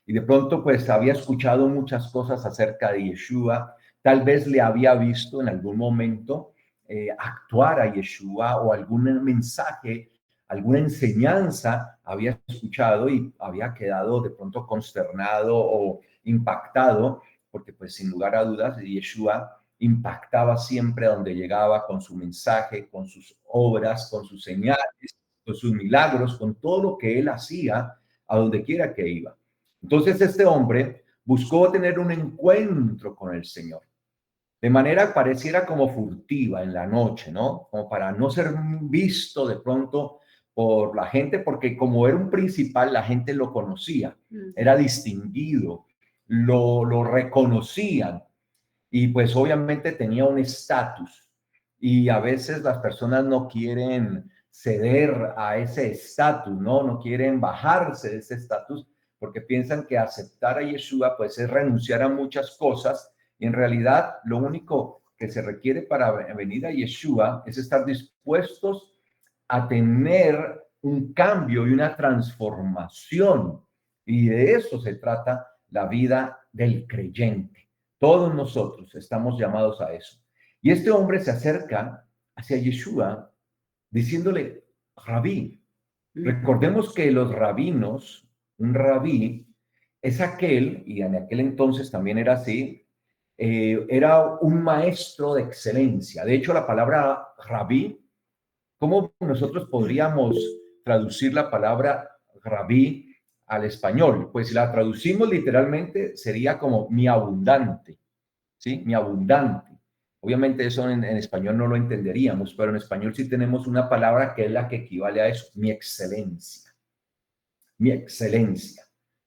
y de pronto pues había escuchado muchas cosas acerca de Yeshua, tal vez le había visto en algún momento actuar a Yeshua o algún mensaje, alguna enseñanza había escuchado y había quedado de pronto consternado o impactado, porque pues sin lugar a dudas Yeshua impactaba siempre a donde llegaba con su mensaje, con sus obras, con sus señales, con sus milagros, con todo lo que él hacía a donde quiera que iba. Entonces este hombre buscó tener un encuentro con el Señor, de manera pareciera como furtiva en la noche, ¿no? Como para no ser visto de pronto por la gente, porque como era un principal, la gente lo conocía, era distinguido, lo reconocían y pues obviamente tenía un estatus y a veces las personas no quieren ceder a ese estatus, ¿no? No quieren bajarse de ese estatus porque piensan que aceptar a Yeshua pues es renunciar a muchas cosas y en realidad lo único que se requiere para venir a Yeshua es estar dispuestos a tener un cambio y una transformación. Y de eso se trata la vida del creyente. Todos nosotros estamos llamados a eso. Y este hombre se acerca hacia Yeshua diciéndole, Rabí. Recordemos que los rabinos, un rabí, es aquel, y en aquel entonces también era así, era un maestro de excelencia. De hecho, la palabra rabí, ¿cómo nosotros podríamos traducir la palabra rabí al español? Pues si la traducimos literalmente sería como mi abundante, ¿sí? Mi abundante. Obviamente eso en español no lo entenderíamos, pero en español sí tenemos una palabra que es la que equivale a eso, mi excelencia,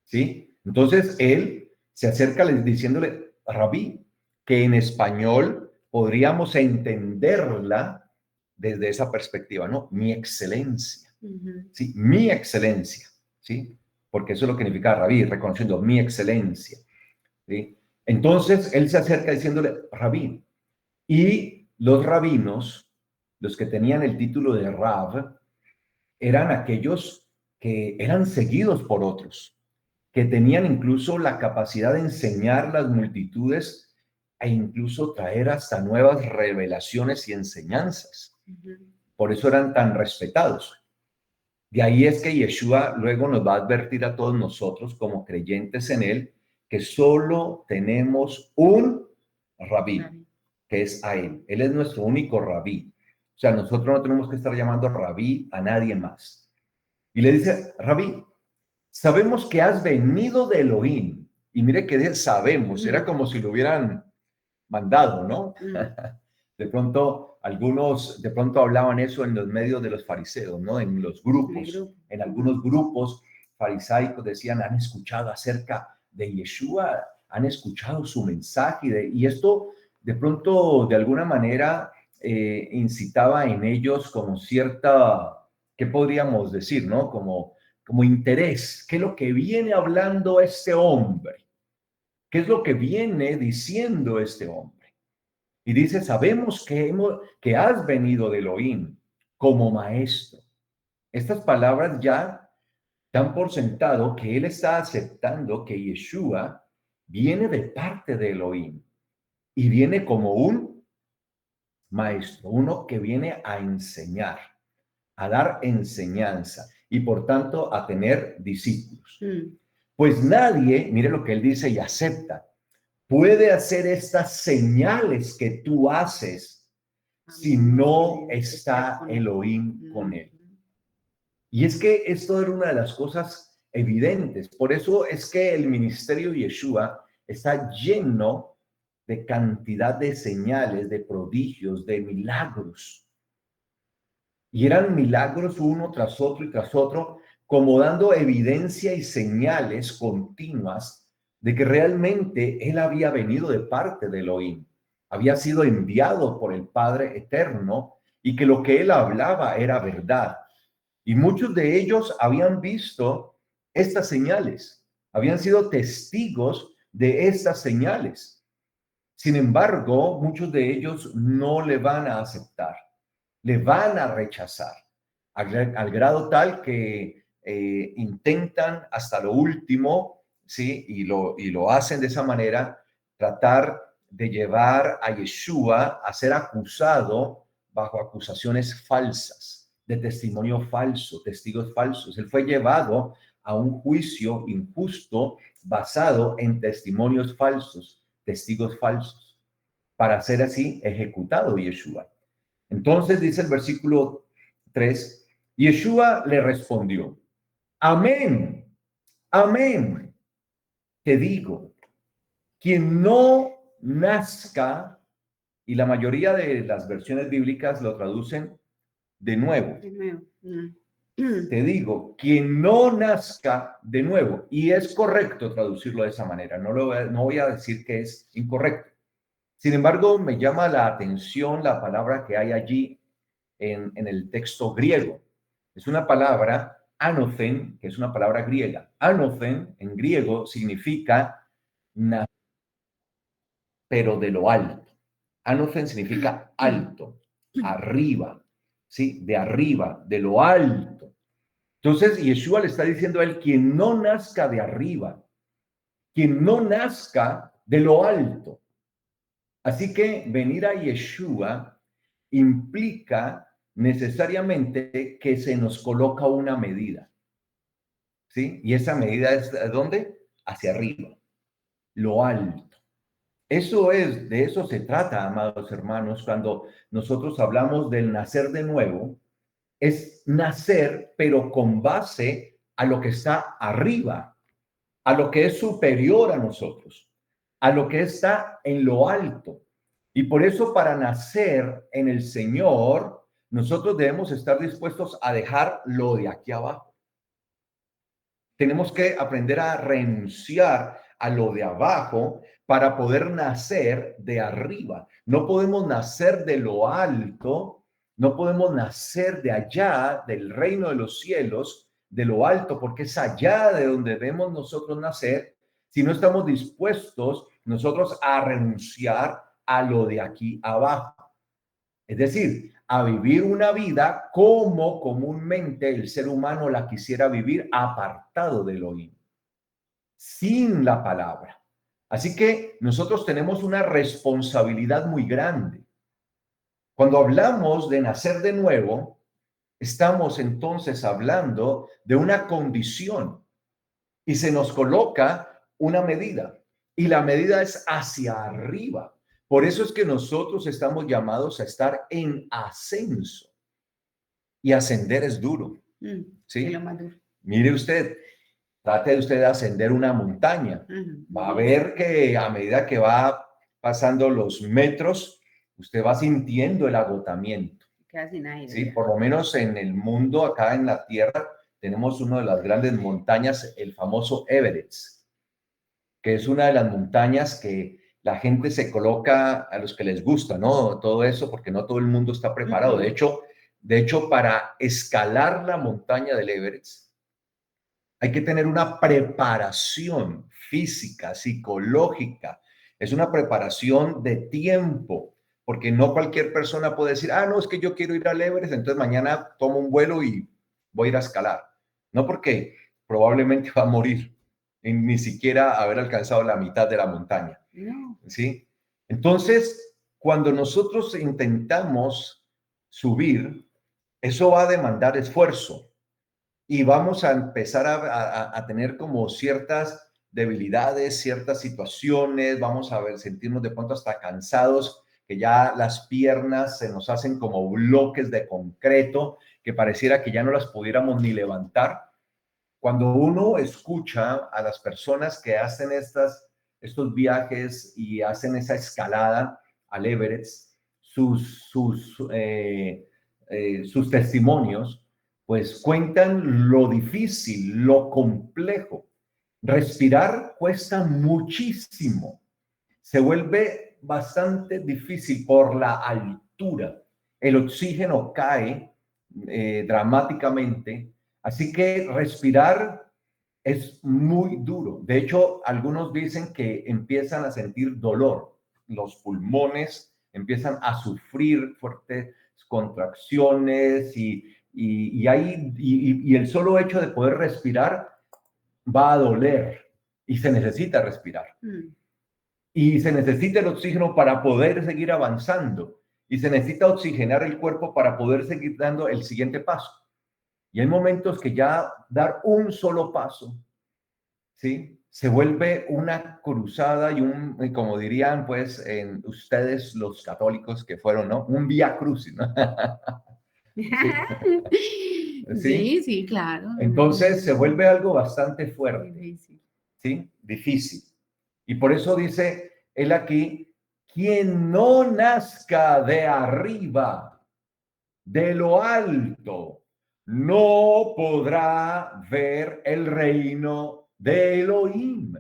¿sí? Entonces él se acerca diciéndole, Rabí, que en español podríamos entenderla desde esa perspectiva, ¿no? Mi excelencia, ¿sí? Mi excelencia, ¿sí? Porque eso es lo que significa Rabí, reconociendo mi excelencia, ¿sí? Entonces él se acerca diciéndole, Rabí, y los rabinos, los que tenían el título de Rab, eran aquellos que eran seguidos por otros, que tenían incluso la capacidad de enseñar las multitudes e incluso traer hasta nuevas revelaciones y enseñanzas. Por eso eran tan respetados. De ahí es que Yeshua luego nos va a advertir a todos nosotros como creyentes en él que solo tenemos un rabí, que es a él. Él es nuestro único rabí. O sea, nosotros no tenemos que estar llamando rabí a nadie más. Y le dice, Rabí, sabemos que has venido de Elohim. Y mire que sabemos, era como si lo hubieran mandado, ¿no? De pronto, algunos de pronto hablaban eso en los medios de los fariseos, ¿no? En los grupos, en algunos grupos farisaicos decían, han escuchado acerca de Yeshua, han escuchado su mensaje, y esto de pronto, de alguna manera, incitaba en ellos como cierta, ¿qué podríamos decir, no? Como interés. ¿Qué es lo que viene hablando este hombre? ¿Qué es lo que viene diciendo este hombre? Y dice, sabemos que has venido de Elohim como maestro. Estas palabras ya dan por sentado que él está aceptando que Yeshua viene de parte de Elohim y viene como un maestro, uno que viene a enseñar, a dar enseñanza y por tanto a tener discípulos. Pues nadie, mire lo que él dice y acepta, puede hacer estas señales que tú haces si no está Elohim con él. Y es que esto era una de las cosas evidentes. Por eso es que el ministerio de Yeshua está lleno de cantidad de señales, de prodigios, de milagros. Y eran milagros uno tras otro y tras otro, como dando evidencia y señales continuas de que realmente él había venido de parte de Elohim, había sido enviado por el Padre Eterno y que lo que él hablaba era verdad. Y muchos de ellos habían visto estas señales, habían sido testigos de estas señales. Sin embargo, muchos de ellos no le van a aceptar, le van a rechazar, al grado tal que intentan hasta lo último ¿sí? Y lo hacen de esa manera, tratar de llevar a Yeshua a ser acusado bajo acusaciones falsas, de testimonio falso, testigos falsos. Él fue llevado a un juicio injusto basado en testimonios falsos, testigos falsos, para ser así ejecutado Yeshua. Entonces dice el versículo 3, Yeshua le respondió, amén, amén, te digo, quien no nazca, y la mayoría de las versiones bíblicas lo traducen de nuevo. De nuevo. Te digo, quien no nazca de nuevo, y es correcto traducirlo de esa manera, no voy a decir que es incorrecto. Sin embargo, me llama la atención la palabra que hay allí en el texto griego. Es una palabra, anothen, que es una palabra griega. Anothen, en griego, significa nacer, pero de lo alto. Anothen significa alto, arriba, ¿sí? De arriba, de lo alto. Entonces, Yeshua le está diciendo a él, quien no nazca de arriba, quien no nazca de lo alto. Así que venir a Yeshua implica necesariamente que se nos coloca una medida, ¿sí? Y esa medida es ¿de dónde? Hacia arriba, lo alto. De eso se trata, amados hermanos, cuando nosotros hablamos del nacer de nuevo, es nacer, pero con base a lo que está arriba, a lo que es superior a nosotros, a lo que está en lo alto. Y por eso para nacer en el Señor, nosotros debemos estar dispuestos a dejar lo de aquí abajo. Tenemos que aprender a renunciar a lo de abajo para poder nacer de arriba. No podemos nacer de lo alto, no podemos nacer de allá, del reino de los cielos, de lo alto, porque es allá de donde debemos nosotros nacer, si no estamos dispuestos nosotros a renunciar a lo de aquí abajo. Es decir, a vivir una vida como comúnmente el ser humano la quisiera vivir, apartado del Elohim, sin la palabra. Así que nosotros tenemos una responsabilidad muy grande. Cuando hablamos de nacer de nuevo, estamos entonces hablando de una condición y se nos coloca una medida y la medida es hacia arriba. Por eso es que nosotros estamos llamados a estar en ascenso. Y ascender es duro, ¿sí? Es lo más duro. Mire usted, trate de usted de ascender una montaña. Va a ver que a medida que va pasando los metros, usted va sintiendo el agotamiento. Queda sin aire. Sí, por lo menos en el mundo, acá en la Tierra, tenemos una de las grandes montañas, el famoso Everest, que es una de las montañas que la gente se coloca a los que les gusta, ¿no? Todo eso, porque no todo el mundo está preparado. De hecho, para escalar la montaña del Everest, hay que tener una preparación física, psicológica. Es una preparación de tiempo, porque no cualquier persona puede decir, no, es que yo quiero ir al Everest, entonces mañana tomo un vuelo y voy a ir a escalar. No, porque probablemente va a morir, ni siquiera haber alcanzado la mitad de la montaña. ¿Sí? Entonces, cuando nosotros intentamos subir, eso va a demandar esfuerzo y vamos a empezar a tener como ciertas debilidades, ciertas situaciones, vamos a sentirnos de pronto hasta cansados, que ya las piernas se nos hacen como bloques de concreto, que pareciera que ya no las pudiéramos ni levantar. Cuando uno escucha a las personas que hacen estos viajes y hacen esa escalada al Everest, sus testimonios, pues cuentan lo difícil, lo complejo. Respirar cuesta muchísimo. Se vuelve bastante difícil por la altura. El oxígeno cae dramáticamente. Así que respirar es muy duro. De hecho, algunos dicen que empiezan a sentir dolor. Los pulmones empiezan a sufrir fuertes contracciones y el solo hecho de poder respirar va a doler. y se necesita respirar. Mm. Y se necesita el oxígeno para poder seguir avanzando. Y se necesita oxigenar el cuerpo para poder seguir dando el siguiente paso. Y hay momentos que ya dar un solo paso, ¿sí? Se vuelve una cruzada y como dirían, pues, en ustedes los católicos que fueron, ¿no? Un vía crucis, ¿no? ¿Sí? Sí, sí, claro. Entonces se vuelve algo bastante fuerte, Difícil. ¿sí? Difícil. Y por eso dice él aquí, quien no nazca de arriba, de lo alto, no podrá ver el reino de Elohim.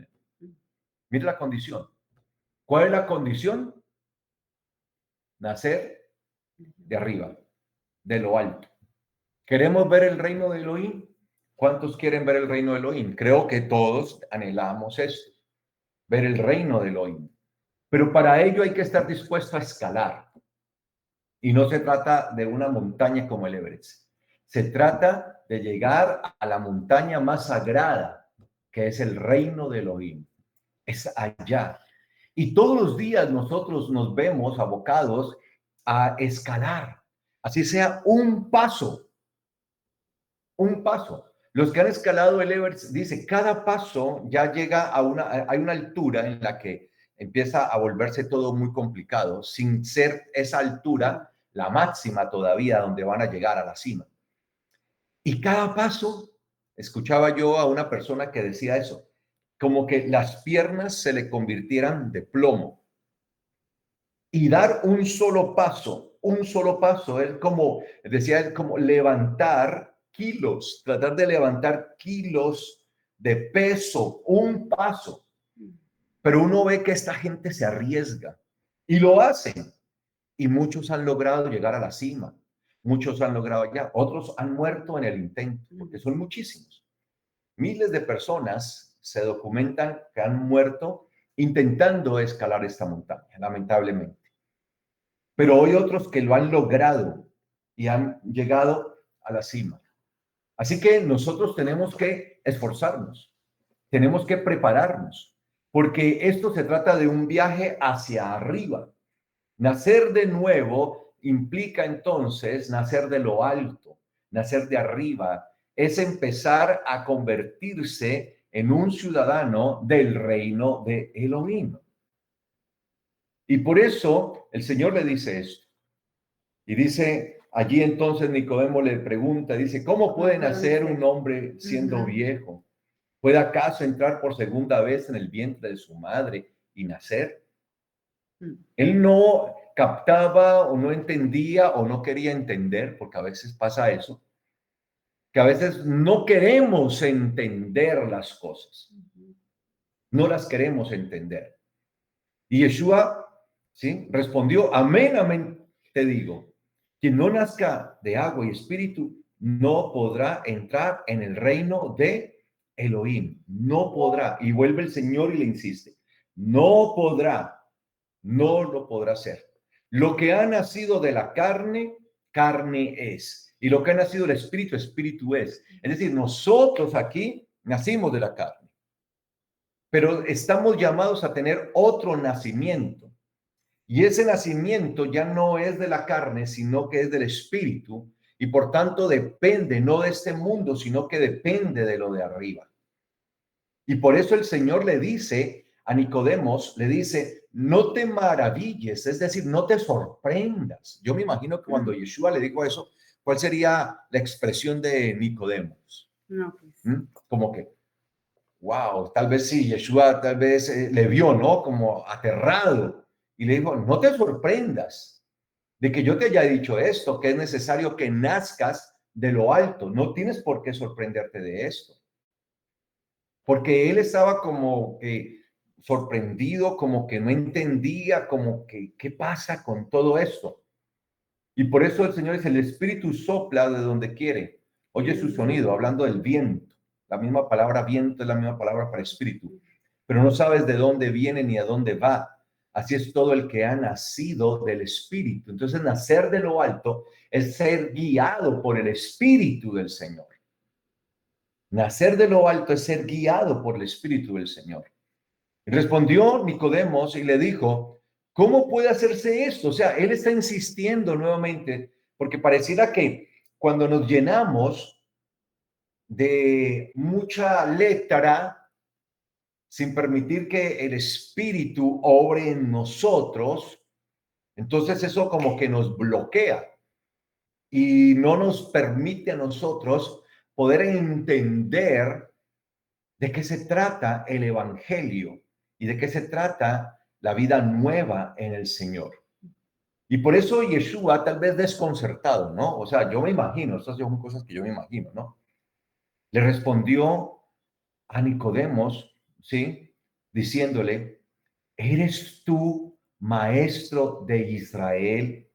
Mira la condición. ¿Cuál es la condición? Nacer de arriba, de lo alto. ¿Queremos ver el reino de Elohim? ¿Cuántos quieren ver el reino de Elohim? Creo que todos anhelamos esto, ver el reino de Elohim. Pero para ello hay que estar dispuesto a escalar. Y no se trata de una montaña como el Everest. Se trata de llegar a la montaña más sagrada, que es el reino de Elohim. Es allá. Y todos los días nosotros nos vemos abocados a escalar, así sea un paso, un paso. Los que han escalado el Everest, dice, cada paso ya llega hay una altura en la que empieza a volverse todo muy complicado, sin ser esa altura la máxima todavía donde van a llegar a la cima. Y cada paso, escuchaba yo a una persona que decía eso, como que las piernas se le convirtieran de plomo. Y dar un solo paso, es como, decía él, como levantar kilos, tratar de levantar kilos de peso, un paso. Pero uno ve que esta gente se arriesga y lo hacen. Y muchos han logrado llegar a la cima. Muchos han logrado allá. Otros han muerto en el intento, porque son muchísimos. Miles de personas se documentan que han muerto intentando escalar esta montaña, lamentablemente. Pero hay otros que lo han logrado y han llegado a la cima. Así que nosotros tenemos que esforzarnos, tenemos que prepararnos, porque esto se trata de un viaje hacia arriba. Nacer de nuevo implica entonces nacer de lo alto, nacer de arriba, es empezar a convertirse en un ciudadano del reino de Elohim. Y por eso el Señor le dice esto. Y dice, allí entonces Nicodemo le pregunta, dice, ¿cómo puede nacer un hombre siendo viejo? ¿Puede acaso entrar por segunda vez en el vientre de su madre y nacer? Él no captaba o no entendía o no quería entender, porque a veces pasa eso, que a veces no queremos entender las cosas, no las queremos entender. Y Yeshua, ¿sí? Respondió, amén, amén, te digo, quien no nazca de agua y espíritu no podrá entrar en el reino de Elohim, no podrá. Y vuelve el Señor y le insiste, no podrá, no lo podrá hacer. Lo que ha nacido de la carne, carne es. Y lo que ha nacido del espíritu, espíritu es. Es decir, nosotros aquí nacimos de la carne, pero estamos llamados a tener otro nacimiento. Y ese nacimiento ya no es de la carne, sino que es del espíritu. Y por tanto depende no de este mundo, sino que depende de lo de arriba. Y por eso el Señor le dice a Nicodemos, le dice, no te maravilles, es decir, no te sorprendas. Yo me imagino que cuando Yeshua le dijo eso, ¿cuál sería la expresión de Nicodemos? No, pues. Como que, wow, tal vez sí, Yeshua tal vez le vio, ¿no? Como aterrado. Y le dijo, no te sorprendas de que yo te haya dicho esto, que es necesario que nazcas de lo alto. No tienes por qué sorprenderte de esto. Porque él estaba como que sorprendido, como que no entendía, como que, ¿qué pasa con todo esto? Y por eso el Señor dice, el Espíritu sopla de donde quiere. Oye su sonido, hablando del viento. La misma palabra viento es la misma palabra para espíritu. Pero no sabes de dónde viene ni a dónde va. Así es todo el que ha nacido del Espíritu. Entonces, nacer de lo alto es ser guiado por el Espíritu del Señor. Nacer de lo alto es ser guiado por el Espíritu del Señor. Y respondió Nicodemos y le dijo, ¿cómo puede hacerse esto? O sea, él está insistiendo nuevamente, porque pareciera que cuando nos llenamos de mucha letra, sin permitir que el Espíritu obre en nosotros, entonces eso como que nos bloquea y no nos permite a nosotros poder entender de qué se trata el Evangelio y de qué se trata la vida nueva en el Señor. Y por eso Yeshua tal vez desconcertado, ¿no? O sea, yo me imagino, estas son cosas que yo me imagino, ¿no? Le respondió a Nicodemos, ¿sí? Diciéndole, ¿eres tú maestro de Israel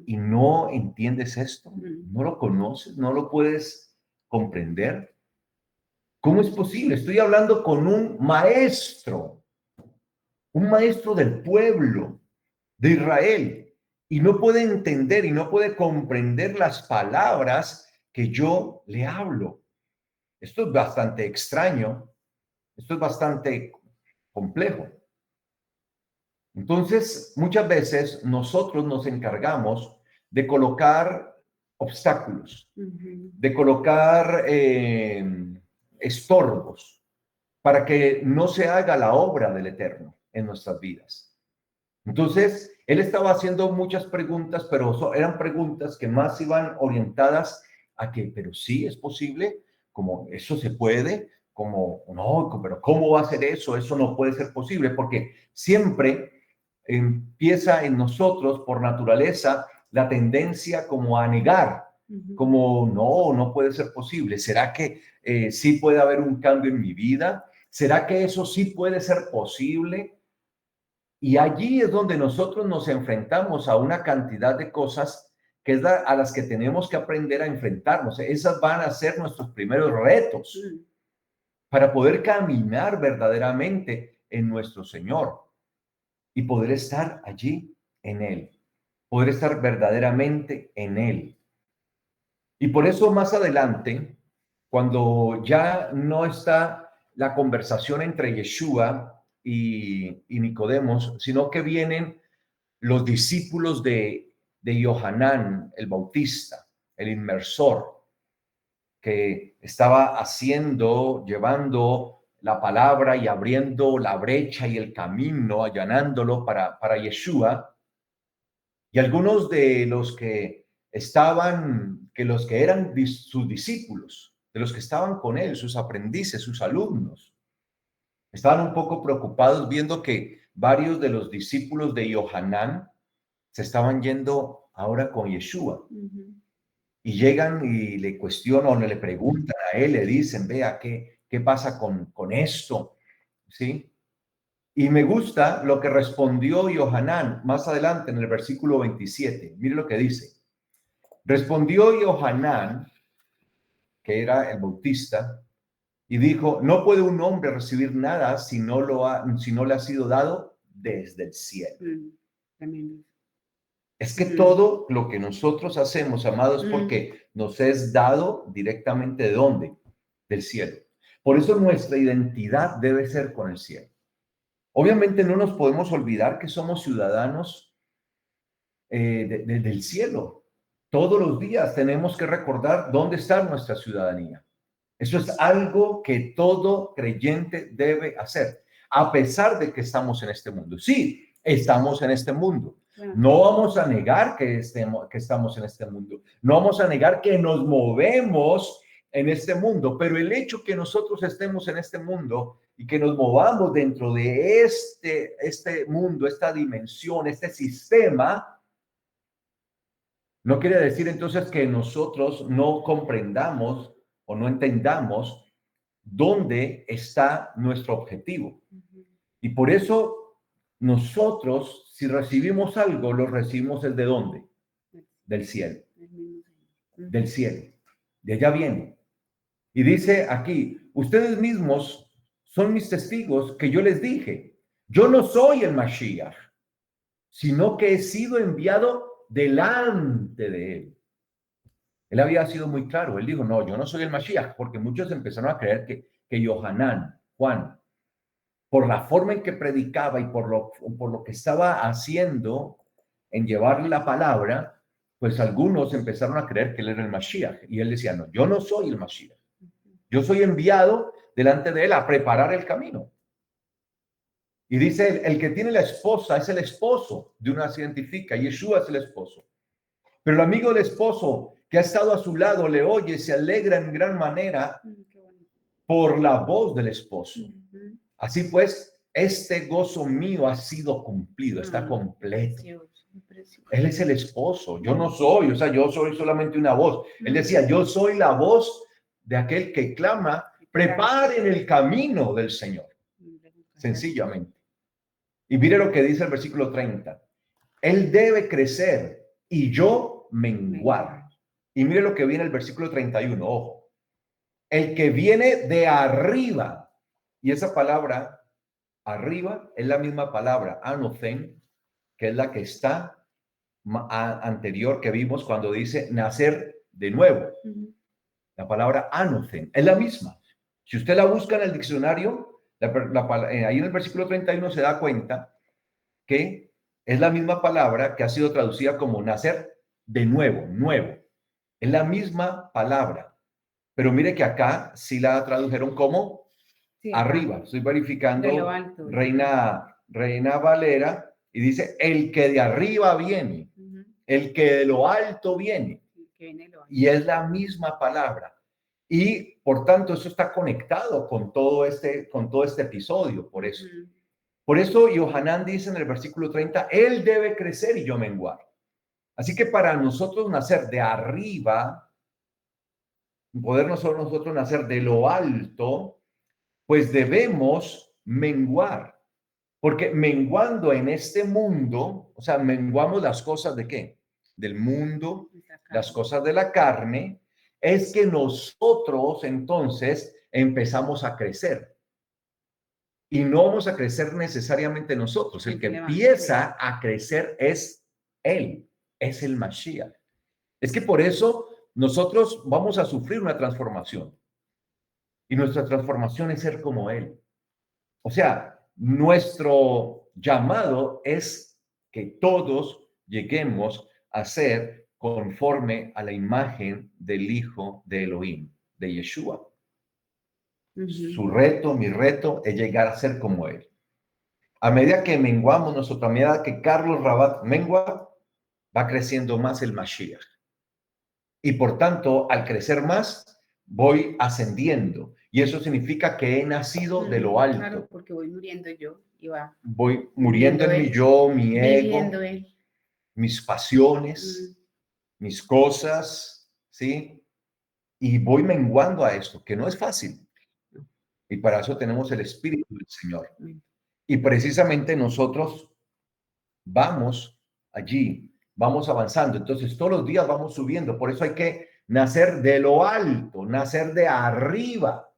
y no entiendes esto? ¿No lo conoces? ¿No lo puedes comprender? ¿Cómo es posible? Estoy hablando con un maestro del pueblo de Israel, y no puede entender y no puede comprender las palabras que yo le hablo. Esto es bastante extraño, esto es bastante complejo. Entonces, muchas veces nosotros nos encargamos de colocar obstáculos, de colocar estorbos para que no se haga la obra del Eterno en nuestras vidas. Entonces, él estaba haciendo muchas preguntas, pero eran preguntas que más iban orientadas a que, pero sí es posible, como eso se puede, como no, pero ¿cómo va a ser eso? Eso no puede ser posible, porque siempre empieza en nosotros por naturaleza la tendencia como a negar, como no puede ser posible. ¿Será que sí puede haber un cambio en mi vida? ¿Será que eso sí puede ser posible? Y allí es donde nosotros nos enfrentamos a una cantidad de cosas que es a las que tenemos que aprender a enfrentarnos. Esas van a ser nuestros primeros retos para poder caminar verdaderamente en nuestro Señor y poder estar allí en Él, poder estar verdaderamente en Él. Y por eso más adelante, cuando ya no está la conversación entre Yeshua y Nicodemos, sino que vienen los discípulos de Yohanan, el Bautista, el inmersor, que estaba llevando la palabra y abriendo la brecha y el camino, allanándolo para Yeshua. Y algunos de los que los que eran sus discípulos, de los que estaban con él, sus aprendices, sus alumnos, estaban un poco preocupados viendo que varios de los discípulos de Yohanan se estaban yendo ahora con Yeshua. Y llegan y le cuestionan o le preguntan a él, le dicen, vea, ¿qué pasa con esto? ¿Sí? Y me gusta lo que respondió Yohanan más adelante en el versículo 27. Mire lo que dice. Respondió Yohanan, que era el bautista, y dijo, no puede un hombre recibir nada si no le ha sido dado desde el cielo. Es que todo lo que nosotros hacemos, amados, porque nos es dado directamente ¿de dónde? Del cielo. Por eso nuestra identidad debe ser con el cielo. Obviamente no nos podemos olvidar que somos ciudadanos del cielo. Todos los días tenemos que recordar dónde está nuestra ciudadanía. Eso es algo que todo creyente debe hacer, a pesar de que estamos en este mundo. Sí, estamos en este mundo. No vamos a negar que estamos en este mundo. No vamos a negar que nos movemos en este mundo, pero el hecho que nosotros estemos en este mundo y que nos movamos dentro de este mundo, esta dimensión, este sistema, no quiere decir entonces que nosotros no comprendamos o no entendamos dónde está nuestro objetivo. Y por eso nosotros, si recibimos algo, lo recibimos ¿de dónde? Del cielo. Del cielo. De allá viene. Y dice aquí, ustedes mismos son mis testigos que yo les dije, yo no soy el Mashiach, sino que he sido enviado delante de él. Él había sido muy claro. Él dijo, no, yo no soy el Mashiach, porque muchos empezaron a creer que Yohanan, Juan, por la forma en que predicaba y por lo que estaba haciendo en llevar la palabra, pues algunos empezaron a creer que él era el Mashiach. Y él decía, no, yo no soy el Mashiach. Yo soy enviado delante de él a preparar el camino. Y dice, el que tiene la esposa es el esposo de una científica. Yeshua es el esposo. Pero el amigo del esposo que ha estado a su lado le oye, se alegra en gran manera por la voz del esposo. Así pues, este gozo mío ha sido cumplido, está completo. Él es el esposo, yo no soy, o sea, yo soy solamente una voz. Él decía, yo soy la voz de aquel que clama, preparen el camino del Señor. Sencillamente. Y mire lo que dice el versículo 30. Él debe crecer y yo menguar. Y mire lo que viene el versículo 31, ojo. El que viene de arriba, y esa palabra arriba es la misma palabra, anothen, que es la que está anterior que vimos cuando dice nacer de nuevo. La palabra anothen es la misma. Si usted la busca en el diccionario, ahí en el versículo 31 se da cuenta que es la misma palabra que ha sido traducida como nacer de nuevo, nuevo. Es la misma palabra. Pero mire que acá sí la tradujeron como arriba. Estoy verificando alto, Reina Valera y dice el que de arriba viene, el que de lo alto viene. Y es la misma palabra. Y por tanto eso está conectado con todo este episodio, por eso. Por eso Yohanan dice en el versículo 30, él debe crecer y yo menguar. Así que para nosotros nacer de arriba, poder nosotros nacer de lo alto, pues debemos menguar. Porque menguando en este mundo, o sea, menguamos las cosas de qué? Del mundo, las cosas de la carne, es que nosotros entonces empezamos a crecer. Y no vamos a crecer necesariamente nosotros. El que empieza a crecer es Él, es el Mashiach. Es que por eso nosotros vamos a sufrir una transformación. Y nuestra transformación es ser como Él. O sea, nuestro llamado es que todos lleguemos a ser conforme a la imagen del Hijo de Elohim, de Yeshua. Su reto, mi reto, es llegar a ser como Él. A medida que menguamos nosotros, a medida que Carlos Rabat mengua, va creciendo más el Mashiach. Y por tanto, al crecer más, voy ascendiendo. Y eso significa que he nacido de lo alto. Claro, porque voy muriendo yo y va. Voy muriendo en mi yo, mi ego, mis pasiones, mis cosas, ¿sí? Y voy menguando a esto, que no es fácil. Y para eso tenemos el Espíritu del Señor. Y precisamente nosotros vamos allí, vamos avanzando. Entonces, todos los días vamos subiendo. Por eso hay que nacer de lo alto, nacer de arriba.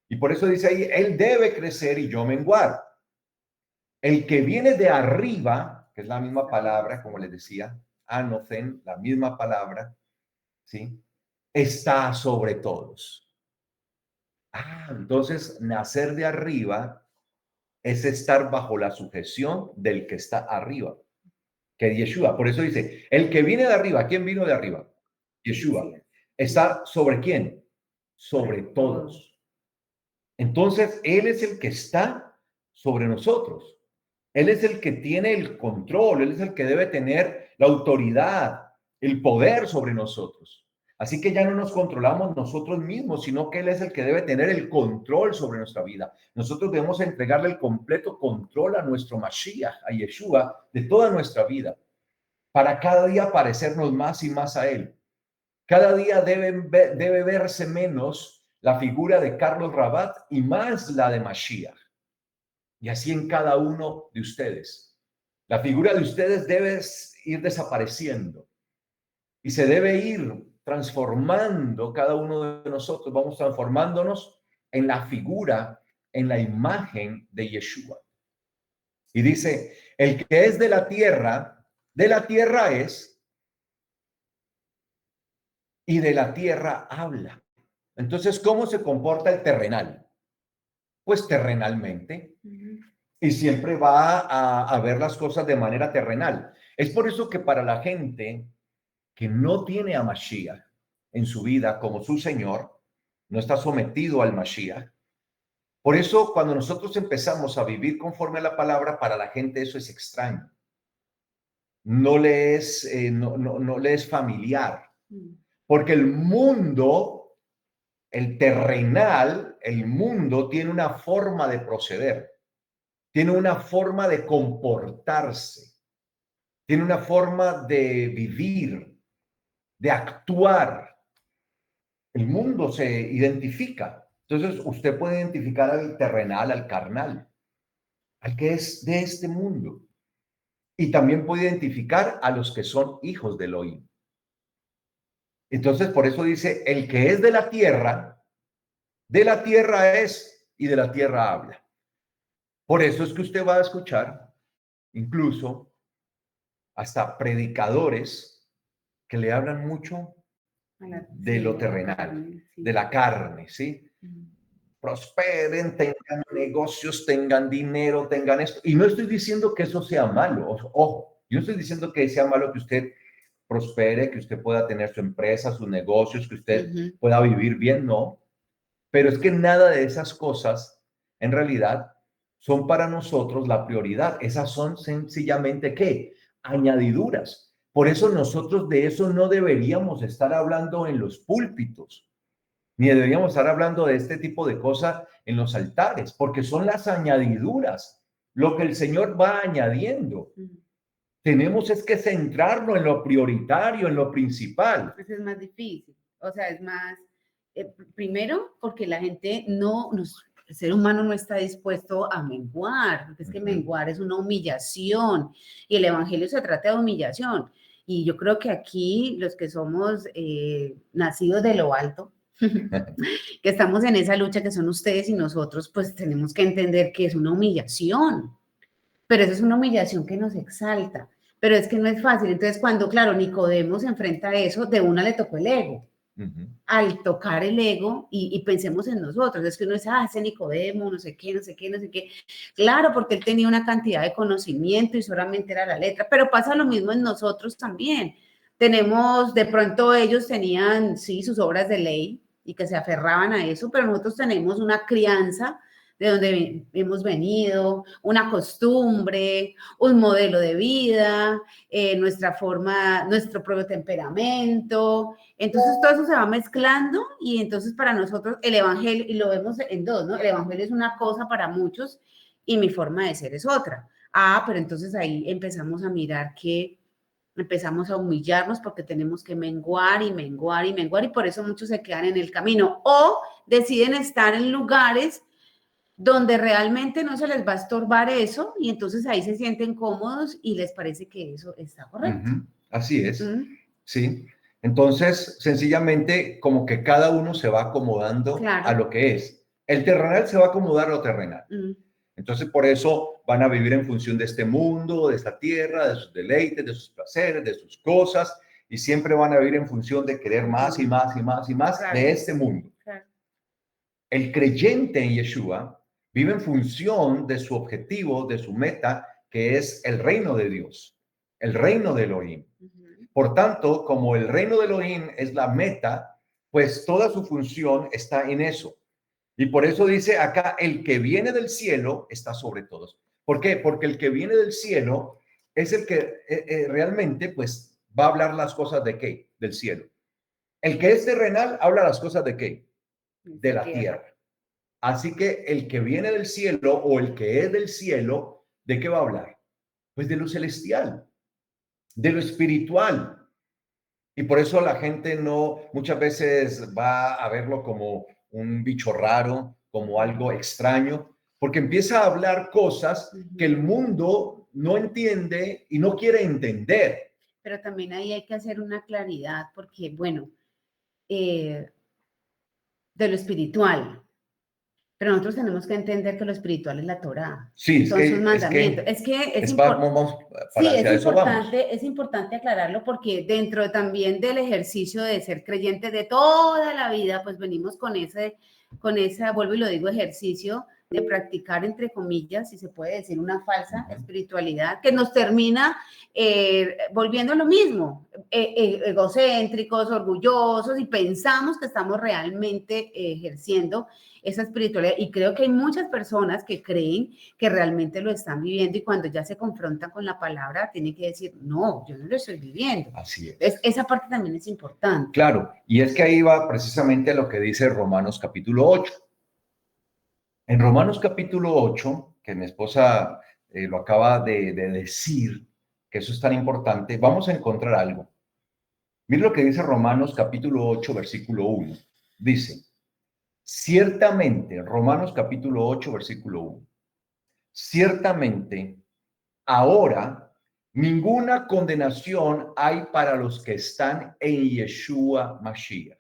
Y por eso dice ahí, él debe crecer y yo menguar. El que viene de arriba, que es la misma palabra, como les decía, anocen, la misma palabra, ¿sí? Está sobre todos. Entonces, nacer de arriba es estar bajo la sujeción del que está arriba, que es Yeshua. Por eso dice, el que viene de arriba, ¿quién vino de arriba? Yeshua. ¿Está sobre quién? Sobre todos. Entonces, Él es el que está sobre nosotros. Él es el que tiene el control, Él es el que debe tener la autoridad, el poder sobre nosotros. Así que ya no nos controlamos nosotros mismos, sino que Él es el que debe tener el control sobre nuestra vida. Nosotros debemos entregarle el completo control a nuestro Mashiach, a Yeshua, de toda nuestra vida, para cada día parecernos más y más a Él. Cada día debe verse menos la figura de Carlos Rabat y más la de Mashiach. Y así en cada uno de ustedes. La figura de ustedes debe ir desapareciendo y se debe ir transformando cada uno de nosotros. Vamos transformándonos en la figura, en la imagen de Yeshua. Y dice, el que es de la tierra es, y de la tierra habla. Entonces, ¿cómo se comporta el terrenal? Pues terrenalmente. Y siempre va a ver las cosas de manera terrenal. Es por eso que para la gente que no tiene a Mashiach en su vida como su Señor, no está sometido al Mashiach. Por eso, cuando nosotros empezamos a vivir conforme a la palabra, para la gente eso es extraño. No le es, no le es familiar. Porque el mundo, el terrenal, el mundo tiene una forma de proceder, tiene una forma de comportarse, tiene una forma de vivir, de actuar. El mundo se identifica. Entonces, usted puede identificar al terrenal, al carnal, al que es de este mundo. Y también puede identificar a los que son hijos de Elohim. Entonces, por eso dice, el que es de la tierra es y de la tierra habla. Por eso es que usted va a escuchar incluso hasta predicadores que le hablan mucho de lo terrenal, de la carne, ¿sí? Prosperen, tengan negocios, tengan dinero, tengan esto. Y no estoy diciendo que eso sea malo, ojo, yo estoy diciendo que sea malo que usted prospere, que usted pueda tener su empresa, sus negocios, que usted pueda vivir bien, no. Pero es que nada de esas cosas, en realidad, son para nosotros la prioridad. Esas son sencillamente, ¿qué? Añadiduras. Por eso nosotros de eso no deberíamos estar hablando en los púlpitos, ni deberíamos estar hablando de este tipo de cosas en los altares, porque son las añadiduras, lo que el Señor va añadiendo. Tenemos es que centrarnos en lo prioritario, en lo principal. Eso es más difícil. O sea, es más, primero, porque la gente no, el ser humano no está dispuesto a menguar, porque es que menguar es una humillación y el evangelio se trata de humillación. Y yo creo que aquí los que somos nacidos de lo alto, que estamos en esa lucha que son ustedes y nosotros, pues tenemos que entender que es una humillación, pero eso es una humillación que nos exalta, pero es que no es fácil. Entonces, cuando, claro, Nicodemo se enfrenta a eso, de una le tocó el ego. Al tocar el ego y pensemos en nosotros, es que uno dice, ese Nicodemo, no sé qué, no sé qué, no sé qué. Claro, porque él tenía una cantidad de conocimiento y solamente era la letra, pero pasa lo mismo en nosotros también. Tenemos, de pronto ellos tenían, sí, sus obras de ley y que se aferraban a eso, pero nosotros tenemos una crianza de donde hemos venido, una costumbre, un modelo de vida, nuestra forma, nuestro propio temperamento. Entonces todo eso se va mezclando y entonces para nosotros el evangelio, y lo vemos en dos, ¿no? El evangelio es una cosa para muchos y mi forma de ser es otra. Pero entonces ahí empezamos a mirar que empezamos a humillarnos porque tenemos que menguar y menguar y menguar y por eso muchos se quedan en el camino o deciden estar en lugares donde realmente no se les va a estorbar eso y entonces ahí se sienten cómodos y les parece que eso está correcto. Así es, sí. Entonces, sencillamente, como que cada uno se va acomodando a lo que es. El terrenal se va a acomodar a lo terrenal. Entonces, por eso van a vivir en función de este mundo, de esta tierra, de sus deleites, de sus placeres, de sus cosas, y siempre van a vivir en función de querer más y más y más y más de este mundo. El creyente en Yeshua vive en función de su objetivo, de su meta, que es el reino de Dios, el reino de Elohim. Por tanto, como el reino de Elohim es la meta, pues toda su función está en eso. Y por eso dice acá, el que viene del cielo está sobre todos. ¿Por qué? Porque el que viene del cielo es el que realmente pues va a hablar las cosas de qué? Del cielo. El que es terrenal habla las cosas de qué? De la tierra. Así que el que viene del cielo o el que es del cielo, ¿de qué va a hablar? Pues de lo celestial, de lo espiritual. Y por eso la gente no, muchas veces va a verlo como un bicho raro, como algo extraño, porque empieza a hablar cosas que el mundo no entiende y no quiere entender. Pero también ahí hay que hacer una claridad, porque, bueno, de lo espiritual. Pero nosotros tenemos que entender que lo espiritual es la Torá, Sí, son sus mandamientos. Es que es importante. Sí, hacia eso vamos. es importante aclararlo porque dentro también del ejercicio de ser creyente de toda la vida, pues venimos con esa, vuelvo y lo digo, ejercicio de practicar, entre comillas, si se puede decir, una falsa espiritualidad que nos termina volviendo a lo mismo, egocéntricos, orgullosos, y pensamos que estamos realmente ejerciendo esa espiritualidad. Y creo que hay muchas personas que creen que realmente lo están viviendo, y cuando ya se confrontan con la palabra, tienen que decir, no, yo no lo estoy viviendo. Así es. Entonces, esa parte también es importante. Claro, y es que ahí va precisamente lo que dice Romanos capítulo 8. En Romanos capítulo 8, que mi esposa lo acaba de decir, que eso es tan importante, vamos a encontrar algo. Mira lo que dice Romanos capítulo 8, versículo 1. Dice, ciertamente, Romanos capítulo 8, versículo 1, ciertamente, ahora ninguna condenación hay para los que están en Yeshua Mashiach.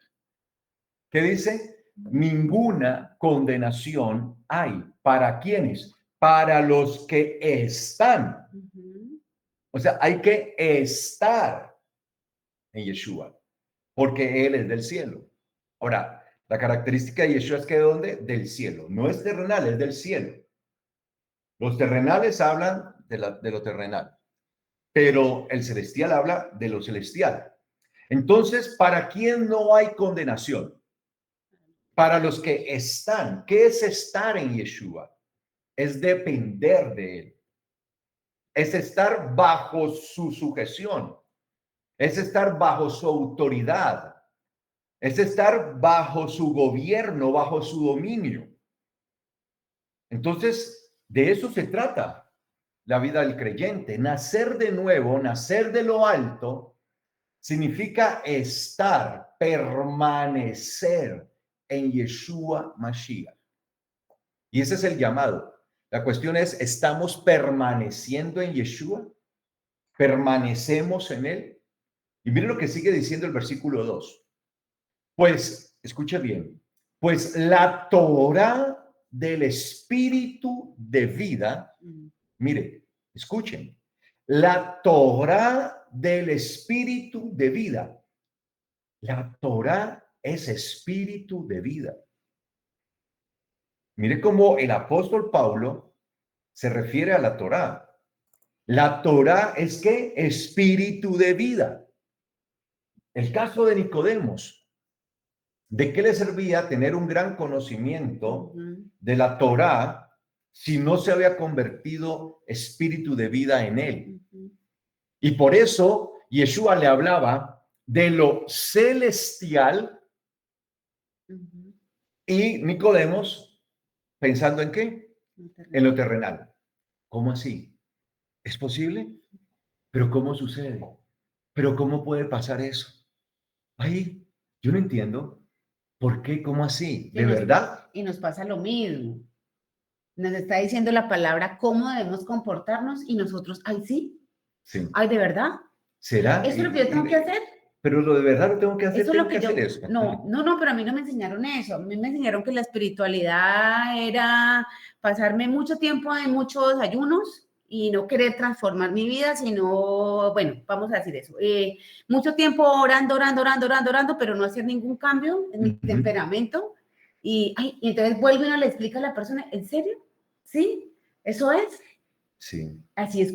¿Qué dice? Ninguna condenación hay. ¿Para quiénes? Para los que están. O sea, hay que estar en Yeshua, porque Él es del cielo. Ahora, la característica de Yeshua es que ¿de dónde? Del cielo. No es terrenal, es del cielo. Los terrenales hablan de lo terrenal, pero el celestial habla de lo celestial. Entonces, ¿para quién no hay condenación? Para los que están. ¿Qué es estar en Yeshua? Es depender de Él. Es estar bajo su sujeción. Es estar bajo su autoridad. Es estar bajo su gobierno, bajo su dominio. Entonces, de eso se trata la vida del creyente. Nacer de nuevo, nacer de lo alto, significa estar, permanecer en Yeshua Mashiach. Y ese es el llamado. La cuestión es, ¿estamos permaneciendo en Yeshua? ¿Permanecemos en Él? Y mire lo que sigue diciendo el versículo 2. Pues, escuche bien, pues la Torá del Espíritu de vida, mire, escuchen, la Torá del Espíritu de vida. La Torá es espíritu de vida. Mire cómo el apóstol Pablo se refiere a la Torá. La Torá es ¿qué? Espíritu de vida. El caso de Nicodemos. ¿De qué le servía tener un gran conocimiento de la Torá si no se había convertido espíritu de vida en él? Y por eso Yeshua le hablaba de lo celestial y Nicodemos pensando ¿en qué? En lo terrenal. ¿Cómo así? ¿Es posible? ¿Pero cómo sucede? ¿Pero cómo puede pasar eso? Ay, yo no entiendo. ¿Por qué? ¿Cómo así? ¿De verdad? Y nos pasa lo mismo. Nos está diciendo la palabra cómo debemos comportarnos y nosotros, ay, sí. Sí. Ay, ¿de verdad? ¿Será? ¿Eso es lo que yo tengo que hacer? Pero lo de verdad lo tengo que hacer. Eso es lo que hacer eso. No, pero a mí no me enseñaron eso. A mí me enseñaron que la espiritualidad era pasarme mucho tiempo en muchos ayunos y no querer transformar mi vida, sino, bueno, vamos a decir eso, mucho tiempo orando, pero no hacer ningún cambio en mi temperamento. Y entonces vuelve y uno le explica a la persona, ¿en serio? ¿Sí? ¿Eso es? Sí. Así es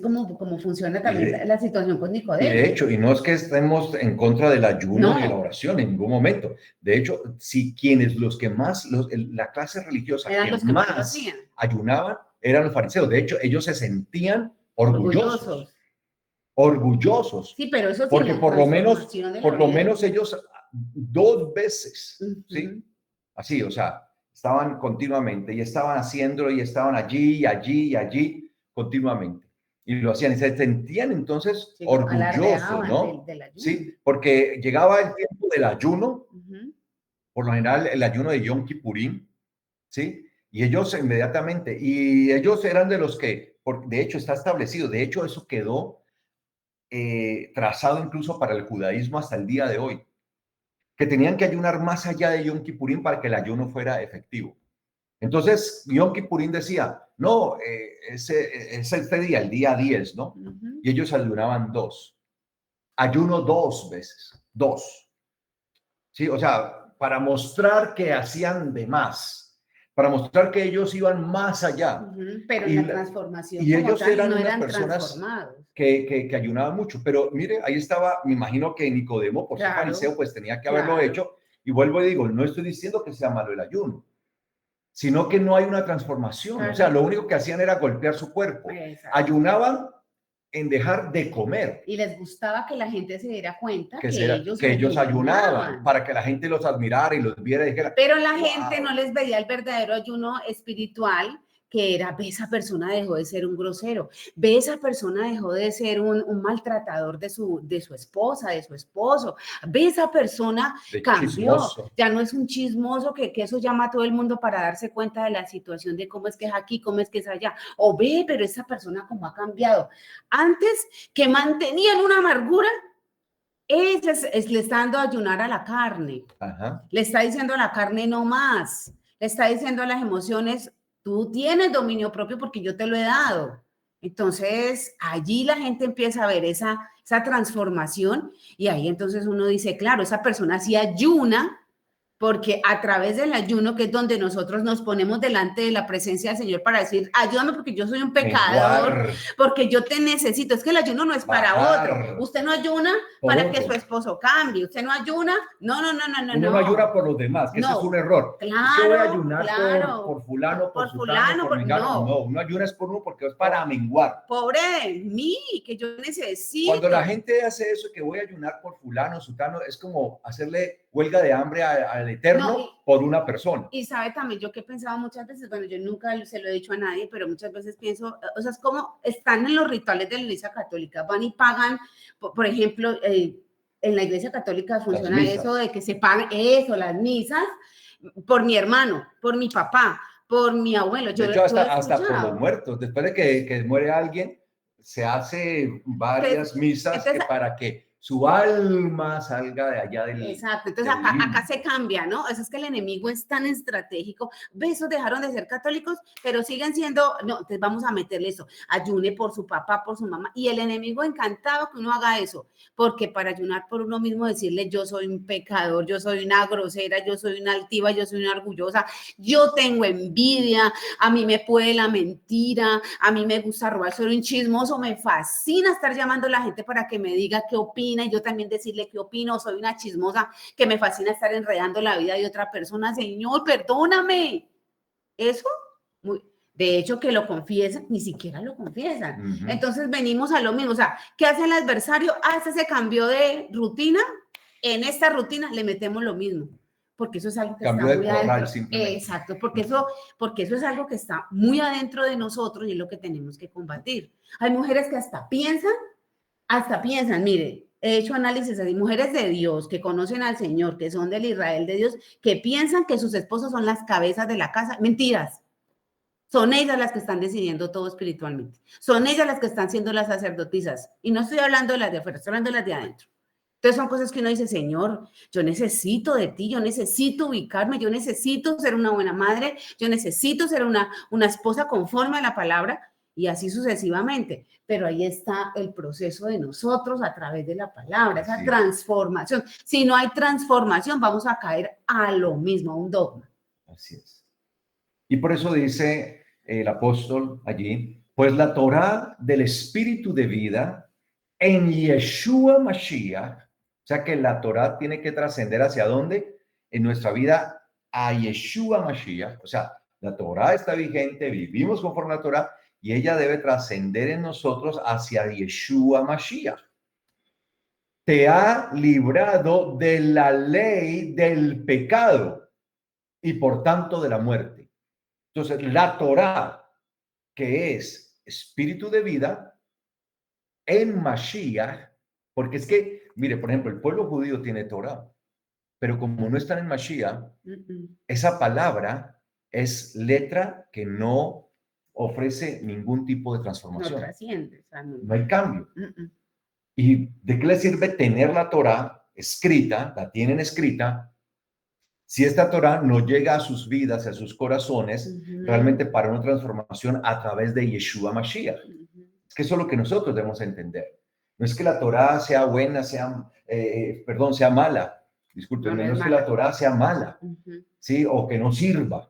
como funciona también la situación con Nicodemo. Y de hecho, y no es que estemos en contra del ayuno y la oración en ningún momento. De hecho, si los que más, la clase religiosa eran los que más ayunaban eran los fariseos. De hecho, ellos se sentían orgullosos. Sí, pero eso porque por lo menos ellos 2 veces, ¿sí? Así, o sea, estaban continuamente y estaban haciendo y estaban allí continuamente. Y lo hacían y se sentían entonces orgullosos, ¿no? Sí, porque llegaba el tiempo del ayuno, por lo general el ayuno de Yom Kippurín, ¿sí? Y ellos inmediatamente, y ellos eran de los que, de hecho está establecido, de hecho eso quedó trazado incluso para el judaísmo hasta el día de hoy, que tenían que ayunar más allá de Yom Kippurín para que el ayuno fuera efectivo. Entonces, Yom Kippurín decía, no, es este día, el día 10, ¿no? Y ellos ayunaban 2. Ayuno 2 veces, 2. ¿Sí? O sea, para mostrar que hacían de más, para mostrar que ellos iban más allá. Pero en la transformación y como ellos tal eran no unas eran personas transformados. que ayunaban mucho. Pero mire, ahí estaba, me imagino que Nicodemo, por ser fariseo, pues tenía que haberlo hecho. Y vuelvo y digo, no estoy diciendo que sea malo el ayuno, sino que no hay una transformación. O sea, lo único que hacían era golpear su cuerpo. Ayunaban en dejar de comer. Y les gustaba que la gente se diera cuenta que ellos ayunaban, para que la gente los admirara y los viera y dijera. Pero la gente no les veía el verdadero ayuno espiritual, que era, ve, esa persona dejó de ser un grosero, ve, esa persona dejó de ser un maltratador de su esposa, de su esposo, ve, esa persona cambió, chismoso. Ya no es un chismoso que eso llama a todo el mundo para darse cuenta de la situación de cómo es que es aquí, cómo es que es allá, o ve, pero esa persona cómo ha cambiado. Antes que mantenían una amargura, le está dando a ayunar a la carne. Ajá. Le está diciendo a la carne no más. Le está diciendo a las emociones, tú tienes dominio propio porque yo te lo he dado. Entonces, allí la gente empieza a ver esa transformación y ahí entonces uno dice, claro, esa persona sí ayuna, porque a través del ayuno, que es donde nosotros nos ponemos delante de la presencia del Señor para decir, ayúdame porque yo soy un pecador, porque yo te necesito. Es que el ayuno no es para otro. Usted no ayuna para que su esposo cambie. Usted no ayuna, no. Uno no ayuna por los demás, que ese es un error. Claro, es que voy a ayunar por fulano, por sultano, por mengano. No, uno ayuna es por uno porque es para menguar. Pobre de mí, que yo necesito. Cuando la gente hace eso, que voy a ayunar por fulano, sultano, es como hacerle huelga de hambre al Eterno por una persona. Y sabe también, yo que he pensado muchas veces, bueno, yo nunca se lo he dicho a nadie, pero muchas veces pienso, o sea, es como están en los rituales de la Iglesia Católica, van y pagan, por ejemplo, en la Iglesia Católica funciona eso de que se pagan eso, las misas, por mi hermano, por mi papá, por mi abuelo. De hecho, hasta por los muertos. Después de que muere alguien, se hace varias misas para que su alma salga de allá del... Exacto, entonces acá se cambia, ¿no? Eso es que el enemigo es tan estratégico. Besos dejaron de ser católicos, pero siguen siendo, no, entonces vamos a meterle eso, ayune por su papá, por su mamá, y el enemigo encantado que uno haga eso, porque para ayunar por uno mismo, decirle yo soy un pecador, yo soy una grosera, yo soy una altiva, yo soy una orgullosa, yo tengo envidia, a mí me puede la mentira, a mí me gusta robar, soy un chismoso, me fascina estar llamando a la gente para que me diga qué opina, y yo también decirle qué opino, soy una chismosa que me fascina estar enredando la vida de otra persona. Señor, perdóname. Eso, de hecho, que lo confiesan, ni siquiera lo confiesan. Entonces venimos a lo mismo, o sea, ¿qué hace el adversario? Se cambió de rutina, en esta rutina le metemos lo mismo, porque eso es algo que cambio está muy adentro. Exacto, porque eso es algo que está muy adentro de nosotros y es lo que tenemos que combatir. Hay mujeres que hasta piensan, mire, he hecho análisis de mujeres de Dios que conocen al Señor, que son del Israel de Dios, que piensan que sus esposos son las cabezas de la casa. Mentiras. Son ellas las que están decidiendo todo espiritualmente. Son ellas las que están siendo las sacerdotisas. Y no estoy hablando de las de afuera, estoy hablando de las de adentro. Entonces son cosas que uno dice, Señor, yo necesito de ti, yo necesito ubicarme, yo necesito ser una buena madre, yo necesito ser una esposa conforme a la palabra, y así sucesivamente. Pero ahí está el proceso de nosotros a través de la palabra, esa transformación. Si no hay transformación, vamos a caer a lo mismo, a un dogma. Así es. Y por eso dice el apóstol allí, pues la Torá del Espíritu de vida en Yeshua Mashiach, o sea que la Torá tiene que trascender hacia dónde? En nuestra vida a Yeshua Mashiach, o sea, la Torá está vigente, vivimos conforme a la Torá, y ella debe trascender en nosotros hacia Yeshua Mashiach. Te ha librado de la ley del pecado y por tanto de la muerte. Entonces, la Torá, que es espíritu de vida, en Mashiach, porque es que, mire, por ejemplo, el pueblo judío tiene Torá, pero como no están en Mashiach, esa palabra es letra que no ofrece ningún tipo de transformación. No trasciende. No hay cambio. ¿Y de qué le sirve tener la Torá escrita, la tienen escrita, si esta Torah no llega a sus vidas, a sus corazones, realmente para una transformación a través de Yeshua Mashiach. Es que eso es lo que nosotros debemos entender. No es que la Torah sea buena, sea mala. Discúlpenme, no es que la Torah sea mala, ¿sí? O que no sirva.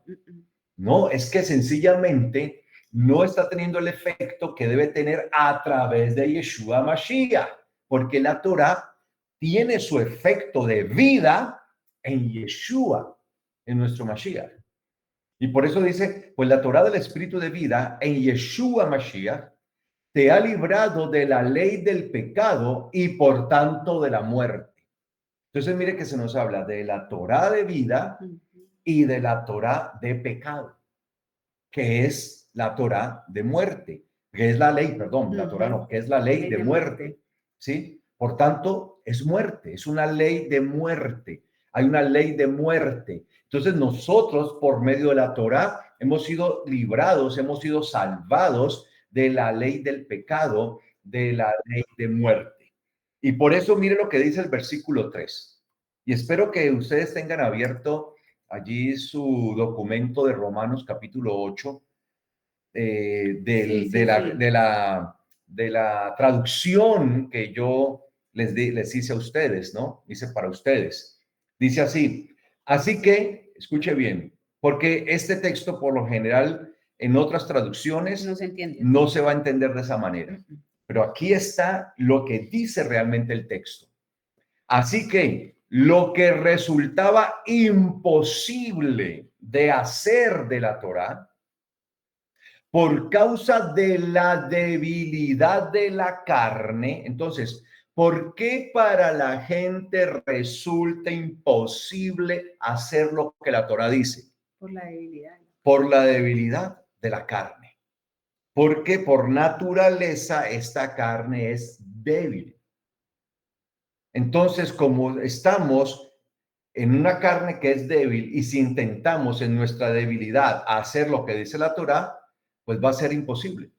No, es que sencillamente no está teniendo el efecto que debe tener a través de Yeshua Mashiach, porque la Torah tiene su efecto de vida en Yeshua, en nuestro Mashiach. Y por eso dice, pues la Torah del Espíritu de vida en Yeshua Mashiach te ha librado de la ley del pecado y por tanto de la muerte. Entonces mire que se nos habla de la Torah de vida y de la Torah de pecado, que es la Torah de muerte, que es la ley, perdón, la Torah no, que es la ley de muerte, ¿sí? Por tanto, es muerte, es una ley de muerte, hay una ley de muerte. Entonces nosotros, por medio de la Torah, hemos sido librados, hemos sido salvados de la ley del pecado, de la ley de muerte. Y por eso mire lo que dice el versículo 3. Y espero que ustedes tengan abierto allí su documento de Romanos capítulo 8, de la traducción que yo les hice a ustedes, ¿no? Hice para ustedes. Dice así que, escuche bien, porque este texto por lo general en otras traducciones no se va a entender de esa manera. Pero aquí está lo que dice realmente el texto. Así que lo que resultaba imposible de hacer de la Torá, por causa de la debilidad de la carne, entonces, ¿por qué para la gente resulta imposible hacer lo que la Torá dice? Por la debilidad. Por la debilidad de la carne. Porque por naturaleza esta carne es débil. Entonces, como estamos en una carne que es débil y si intentamos en nuestra debilidad hacer lo que dice la Torá, pues va a ser imposible.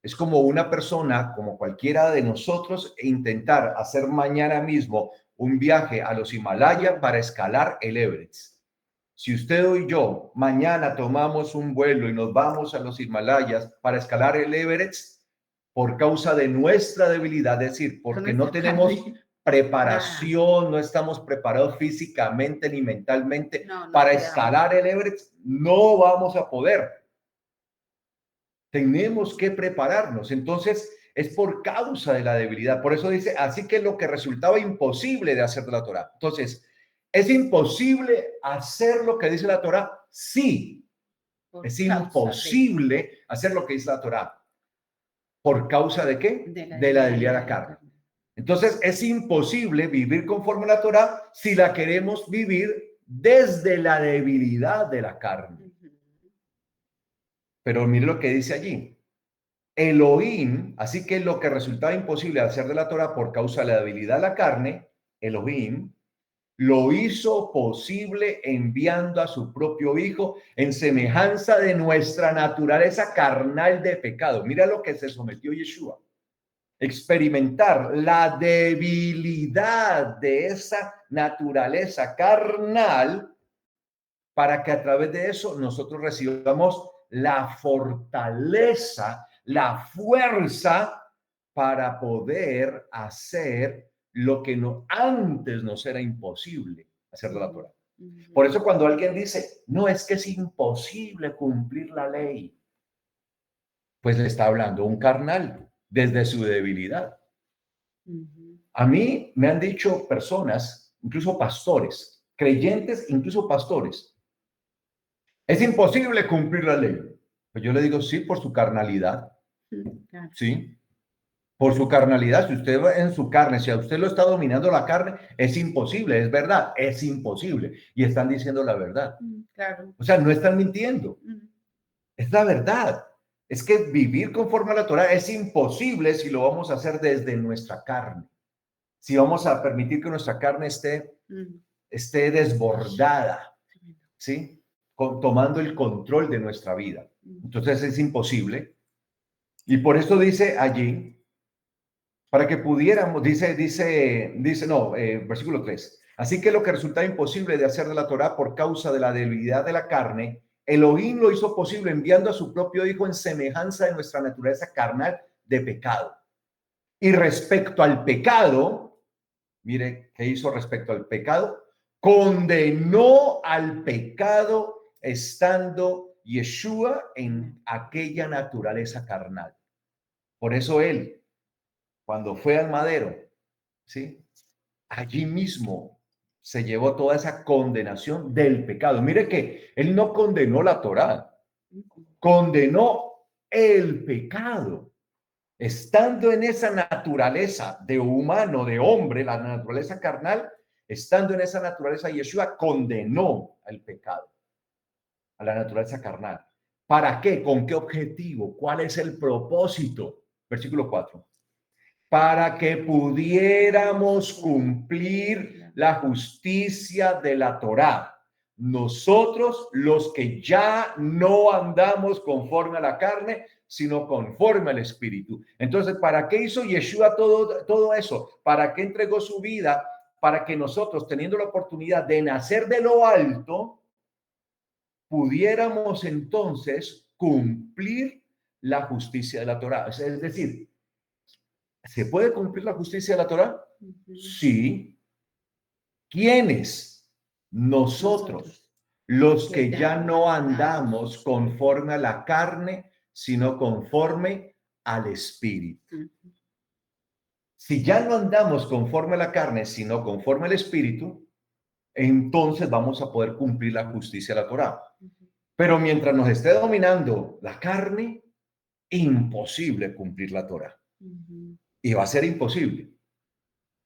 Es como una persona, como cualquiera de nosotros, intentar hacer mañana mismo un viaje a los Himalayas para escalar el Everest. Si usted o yo mañana tomamos un vuelo y nos vamos a los Himalayas para escalar el Everest, por causa de nuestra debilidad, es decir, porque no tenemos preparación, no estamos preparados físicamente ni mentalmente para escalar el Everest, no vamos a poder. Tenemos que prepararnos. Entonces, es por causa de la debilidad. Por eso dice, así que lo que resultaba imposible de hacer de la Torá. Entonces, ¿es imposible hacer lo que dice la Torá? Sí. Es imposible hacer lo que dice la Torá. ¿Por causa de qué? De la debilidad de la carne. Entonces, es imposible vivir conforme a la Torá si la queremos vivir desde la debilidad de la carne. Pero mire lo que dice allí. Elohim, así que lo que resultaba imposible hacer de la Torá por causa de la debilidad de la carne, Elohim lo hizo posible enviando a su propio Hijo en semejanza de nuestra naturaleza carnal de pecado. Mira lo que se sometió Yeshua. Experimentar la debilidad de esa naturaleza carnal para que a través de eso nosotros recibamos la fortaleza, la fuerza para poder hacer lo que antes nos era imposible hacer de la Torá. Por eso cuando alguien dice, no, es que es imposible cumplir la ley, pues le está hablando un carnal desde su debilidad. A mí me han dicho personas, incluso pastores, creyentes, incluso pastores, es imposible cumplir la ley. Pues yo le digo, sí, por su carnalidad. Sí, por su carnalidad. Si usted va en su carne, si a usted lo está dominando la carne, es imposible, es verdad, es imposible. Y están diciendo la verdad. Claro. O sea, no están mintiendo. Es la verdad. Es que vivir conforme a la Torá es imposible si lo vamos a hacer desde nuestra carne. Si vamos a permitir que nuestra carne esté desbordada, ¿sí? Tomando el control de nuestra vida. Entonces es imposible. Y por eso dice allí, para que pudiéramos, versículo 3, Así que lo que resultaba imposible de hacer de la Torá por causa de la debilidad de la carne, Elohim lo hizo posible enviando a su propio Hijo en semejanza de nuestra naturaleza carnal de pecado. Y respecto al pecado, mire, ¿qué hizo respecto al pecado? Condenó al pecado estando Yeshua en aquella naturaleza carnal. Por eso él, cuando fue al madero, ¿sí? Allí mismo se llevó toda esa condenación del pecado. Mire que él no condenó la Torá, condenó el pecado. Estando en esa naturaleza de humano, de hombre, la naturaleza carnal, estando en esa naturaleza, Yeshua condenó al pecado, a la naturaleza carnal. ¿Para qué? ¿Con qué objetivo? ¿Cuál es el propósito? Versículo 4. Para que pudiéramos cumplir la justicia de la Torá. Nosotros, los que ya no andamos conforme a la carne, sino conforme al Espíritu. Entonces, ¿para qué hizo Yeshua todo eso? ¿Para qué entregó su vida? Para que nosotros, teniendo la oportunidad de nacer de lo alto, pudiéramos entonces cumplir la justicia de la Torá. Es decir, ¿se puede cumplir la justicia de la Torá? Sí. ¿Quiénes? Nosotros, los que ya no andamos conforme a la carne, sino conforme al Espíritu. Si ya no andamos conforme a la carne, sino conforme al Espíritu, entonces vamos a poder cumplir la justicia de la Torá. Pero mientras nos esté dominando la carne, imposible cumplir la Torá. Y va a ser imposible.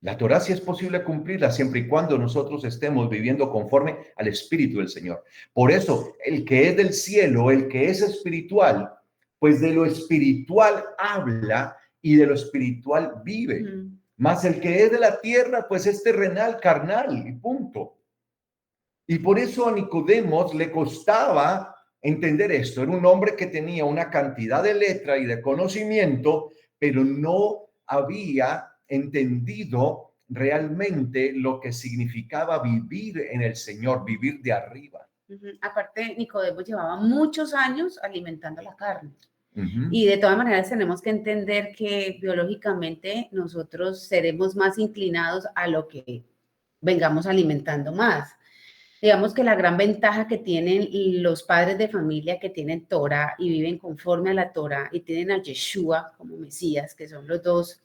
La Torá sí es posible cumplirla siempre y cuando nosotros estemos viviendo conforme al Espíritu del Señor. Por eso, el que es del cielo, el que es espiritual, pues de lo espiritual habla y de lo espiritual vive. Mas el que es de la tierra, pues es terrenal, carnal, y punto. Y por eso a Nicodemos le costaba entender esto. Era un hombre que tenía una cantidad de letra y de conocimiento, pero no había entendido realmente lo que significaba vivir en el Señor, vivir de arriba. Aparte, Nicodemo llevaba muchos años alimentando la carne. Y de todas maneras tenemos que entender que biológicamente nosotros seremos más inclinados a lo que vengamos alimentando más. Digamos que la gran ventaja que tienen los padres de familia que tienen Torah y viven conforme a la Torah y tienen a Yeshua como Mesías, que son los dos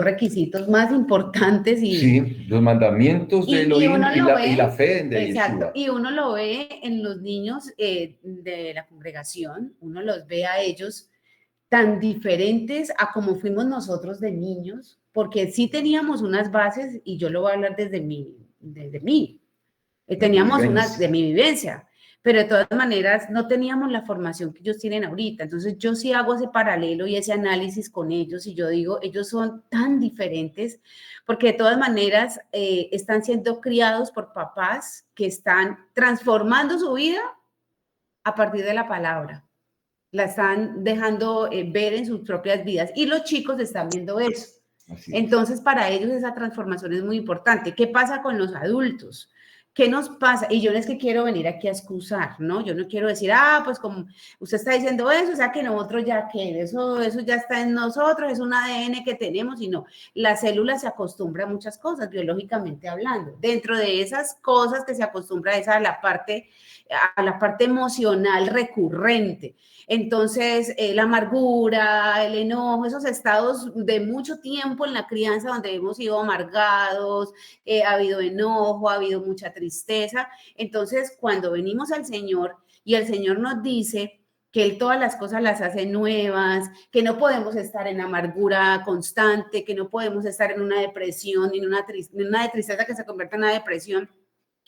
requisitos más importantes. Sí, los mandamientos de Elohim y la fe de exacto, Yeshua. Y uno lo ve en los niños de la congregación, uno los ve a ellos tan diferentes a como fuimos nosotros de niños, porque sí teníamos unas bases, y yo lo voy a hablar desde mí. Teníamos unas de mi vivencia, pero de todas maneras no teníamos la formación que ellos tienen ahorita. Entonces yo sí hago ese paralelo y ese análisis con ellos y yo digo, ellos son tan diferentes porque de todas maneras están siendo criados por papás que están transformando su vida a partir de la palabra. La están dejando ver en sus propias vidas y los chicos están viendo eso. Entonces para ellos esa transformación es muy importante. ¿Qué pasa con los adultos? ¿Qué nos pasa? Y yo no es que quiero venir aquí a excusar, ¿no? Yo no quiero decir, pues como usted está diciendo eso, o sea que nosotros ya que eso ya está en nosotros, es un ADN que tenemos, y no. La célula se acostumbra a muchas cosas, biológicamente hablando. Dentro de esas cosas que se acostumbra es a la parte emocional recurrente. Entonces, la amargura, el enojo, esos estados de mucho tiempo en la crianza donde hemos sido amargados, ha habido enojo, ha habido mucha tristeza. Entonces, cuando venimos al Señor y el Señor nos dice que Él todas las cosas las hace nuevas, que no podemos estar en amargura constante, que no podemos estar en una depresión, ni en una de tristeza que se convierta en una depresión.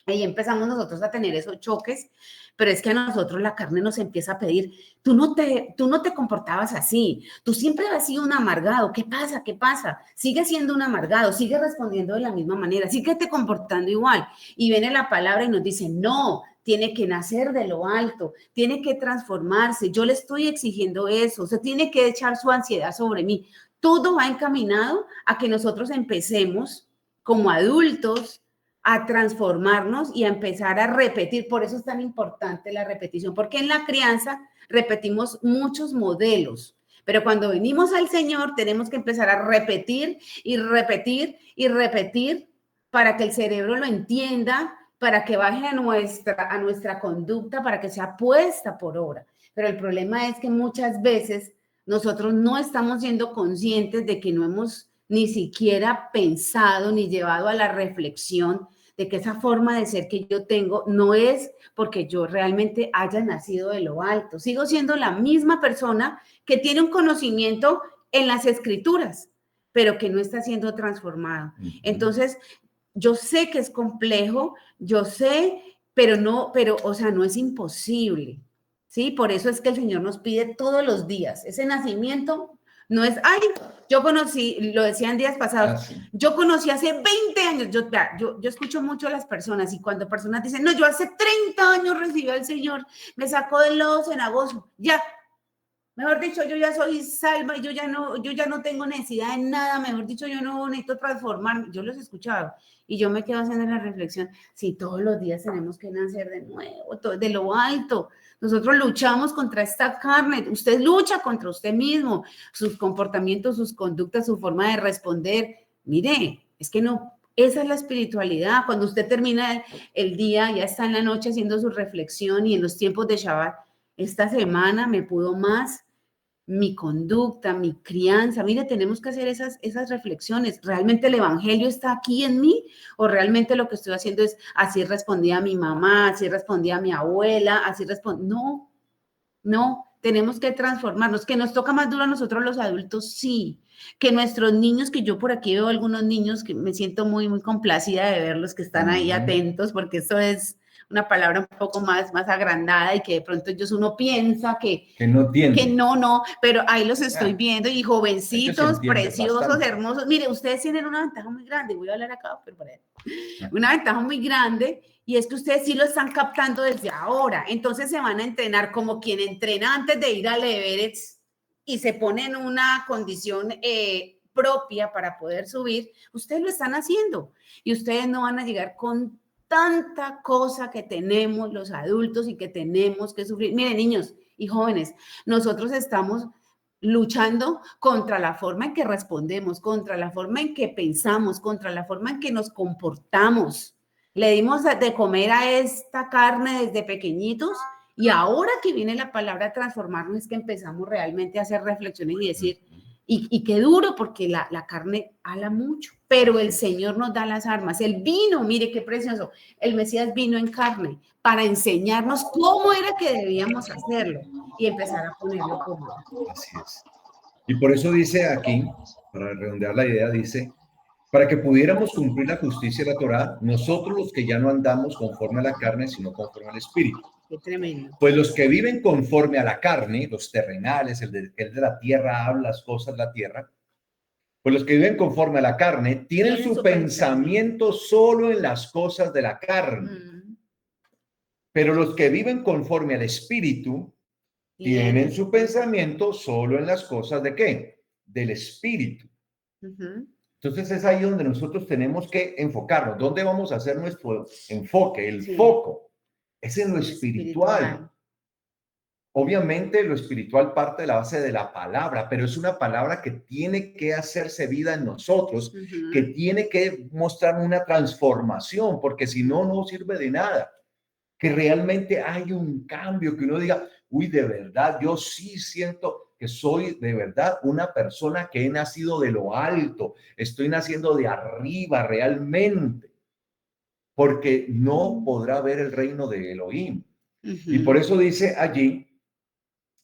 Ahí empezamos nosotros a tener esos choques, pero es que a nosotros la carne nos empieza a pedir, tú no te comportabas así, tú siempre has sido un amargado, ¿qué pasa? ¿Qué pasa? Sigue siendo un amargado, sigue respondiendo de la misma manera, sigue te comportando igual. Y viene la palabra y nos dice, no, tiene que nacer de lo alto, tiene que transformarse, yo le estoy exigiendo eso, o sea, tiene que echar su ansiedad sobre mí. Todo va encaminado a que nosotros empecemos como adultos a transformarnos y a empezar a repetir. Por eso es tan importante la repetición, porque en la crianza repetimos muchos modelos, pero cuando venimos al Señor tenemos que empezar a repetir y repetir y repetir para que el cerebro lo entienda, para que baje a nuestra conducta, para que sea puesta por obra. Pero el problema es que muchas veces nosotros no estamos siendo conscientes de que no hemos ni siquiera pensado ni llevado a la reflexión de que esa forma de ser que yo tengo no es porque yo realmente haya nacido de lo alto. Sigo siendo la misma persona que tiene un conocimiento en las escrituras, pero que no está siendo transformado. Entonces, yo sé que es complejo, yo sé, o sea, no es imposible, ¿sí? Por eso es que el Señor nos pide todos los días. Ese nacimiento no es, ay, yo conocí, lo decían días pasados, sí. yo conocí hace 20 años, yo escucho mucho a las personas y cuando personas dicen, no, yo hace 30 años recibí al Señor, me sacó del lodo cenagoso, ya, mejor dicho, yo ya soy salva y yo ya no tengo necesidad de nada, mejor dicho, yo no necesito transformarme, yo los he escuchado y yo me quedo haciendo la reflexión, si todos los días tenemos que nacer de nuevo, de lo alto. Nosotros luchamos contra esta carne, usted lucha contra usted mismo, sus comportamientos, sus conductas, su forma de responder. Mire, es que no, esa es la espiritualidad. Cuando usted termina el día, ya está en la noche haciendo su reflexión y en los tiempos de Shabbat, esta semana me pudo más mi conducta, mi crianza. Mire, tenemos que hacer esas reflexiones. ¿Realmente el evangelio está aquí en mí? ¿O realmente lo que estoy haciendo es así respondía a mi mamá, así respondía a mi abuela, así respondía? No, tenemos que transformarnos. ¿Que nos toca más duro a nosotros los adultos? Sí. Que nuestros niños, que yo por aquí veo algunos niños que me siento muy, muy complacida de verlos, que están ahí atentos, porque eso es una palabra un poco más agrandada y que de pronto uno piensa que no tiene. Que no, pero ahí los estoy viendo y jovencitos, preciosos, bastante hermosos. Mire, ustedes tienen una ventaja muy grande, voy a hablar acá, pero para una ventaja muy grande y es que ustedes sí lo están captando desde ahora. Entonces se van a entrenar como quien entrena antes de ir al Everest y se pone en una condición propia para poder subir. Ustedes lo están haciendo y ustedes no van a llegar con tanta cosa que tenemos los adultos y que tenemos que sufrir. Miren, niños y jóvenes, nosotros estamos luchando contra la forma en que respondemos, contra la forma en que pensamos, contra la forma en que nos comportamos. Le dimos de comer a esta carne desde pequeñitos y ahora que viene la palabra transformarnos es que empezamos realmente a hacer reflexiones y decir, y qué duro porque la carne ala mucho, pero el Señor nos da las armas. El vino, mire qué precioso, el Mesías vino en carne para enseñarnos cómo era que debíamos hacerlo y empezar a ponerlo por obra. Así es. Y por eso dice aquí, para redondear la idea, dice, para que pudiéramos cumplir la justicia de la Torá, nosotros los que ya no andamos conforme a la carne, sino conforme al Espíritu. Qué tremendo. Pues los que viven conforme a la carne, los terrenales, el de la tierra, habla las cosas de la tierra, pues los que viven conforme a la carne tienen su pensamiento solo en las cosas de la carne. Pero los que viven conforme al Espíritu tienen su pensamiento solo en las cosas de ¿qué? Del Espíritu. Entonces es ahí donde nosotros tenemos que enfocarnos. ¿Dónde vamos a hacer nuestro enfoque? El foco es en lo espiritual. Obviamente lo espiritual parte de la base de la palabra, pero es una palabra que tiene que hacerse vida en nosotros, que tiene que mostrar una transformación, porque si no, no sirve de nada. Que realmente hay un cambio, que uno diga, uy, de verdad, yo sí siento que soy de verdad una persona que he nacido de lo alto, estoy naciendo de arriba realmente, porque no podrá ver el reino de Elohim. Y por eso dice allí,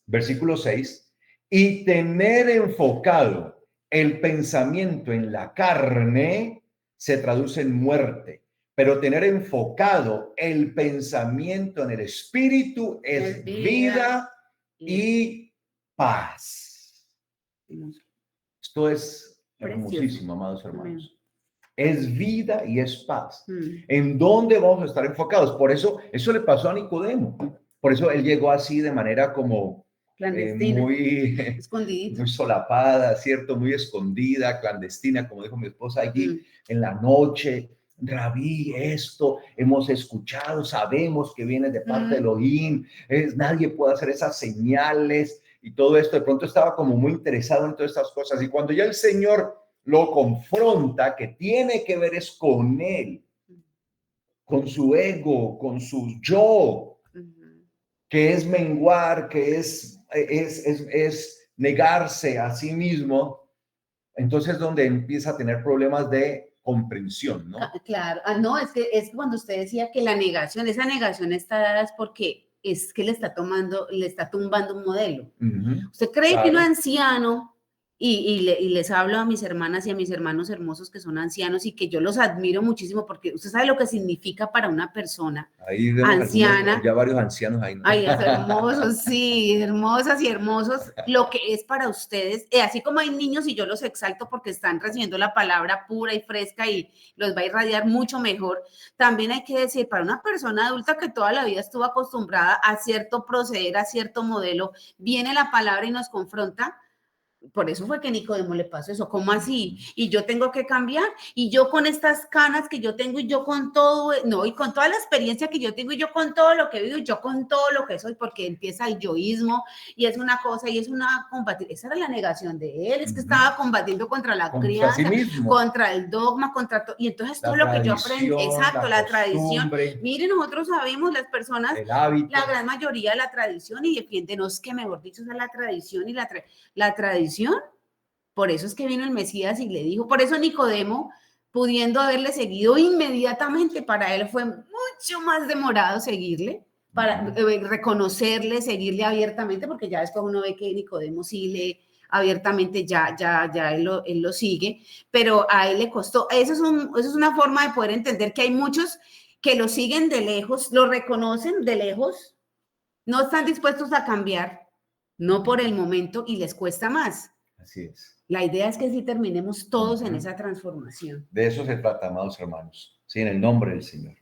versículo 6, y tener enfocado el pensamiento en la carne se traduce en muerte, pero tener enfocado el pensamiento en el espíritu es vida y paz. Esto es hermosísimo, amados hermanos. Es vida y es paz. ¿En dónde vamos a estar enfocados? Por eso, eso le pasó a Nicodemo. Por eso él llegó así de manera como muy solapada, ¿cierto? Muy escondida, clandestina, como dijo mi esposa allí, en la noche. Rabí, esto hemos escuchado, sabemos que viene de parte de Elohim, nadie puede hacer esas señales y todo esto. De pronto estaba como muy interesado en todas estas cosas, y cuando ya el Señor lo confronta, que tiene que ver es con él, con su ego, con su yo, que es menguar, que es negarse a sí mismo. Entonces, donde empieza a tener problemas de comprensión, ¿no? Claro, no, es que cuando usted decía que la negación, esa negación está dada es porque es que le está tumbando un modelo. Usted cree que un anciano, y les hablo a mis hermanas y a mis hermanos hermosos que son ancianos y que yo los admiro muchísimo, porque usted sabe lo que significa para una persona ahí vemos anciana. Ya varios ancianos ahí, ¿no? Ay, es hermosos, sí, hermosas y hermosos, lo que es para ustedes, así como hay niños y yo los exalto porque están recibiendo la palabra pura y fresca y los va a irradiar mucho mejor, también hay que decir, para una persona adulta que toda la vida estuvo acostumbrada a cierto proceder, a cierto modelo, viene la palabra y nos confronta. Por eso fue que Nicodemo le pasó eso. ¿Cómo así? Y yo tengo que cambiar. Y yo con estas canas que yo tengo y yo con todo, no, y con toda la experiencia que yo tengo y yo con todo lo que vivo y yo con todo lo que soy, porque empieza el yoísmo y es una cosa y es una combatir. Esa era la negación de él, es que estaba combatiendo contra la crianza, contra el dogma, contra todo. Y entonces todo lo que yo aprendí, exacto, la tradición. Miren, nosotros sabemos, las personas, la gran mayoría de la tradición y defiéndenos que, mejor dicho, es la tradición y la tradición. Por eso es que vino el Mesías y le dijo, por eso Nicodemo, pudiendo haberle seguido inmediatamente, para él fue mucho más demorado seguirle, para reconocerle, seguirle abiertamente, porque ya después uno ve que Nicodemo sí le abiertamente, ya él lo sigue, pero a él le costó. Eso es una forma de poder entender que hay muchos que lo siguen de lejos, lo reconocen de lejos, no están dispuestos a cambiar, no por el momento, y les cuesta más. Así es. La idea es que sí terminemos todos en esa transformación. De eso se trata, amados hermanos. Sí, en el nombre del Señor.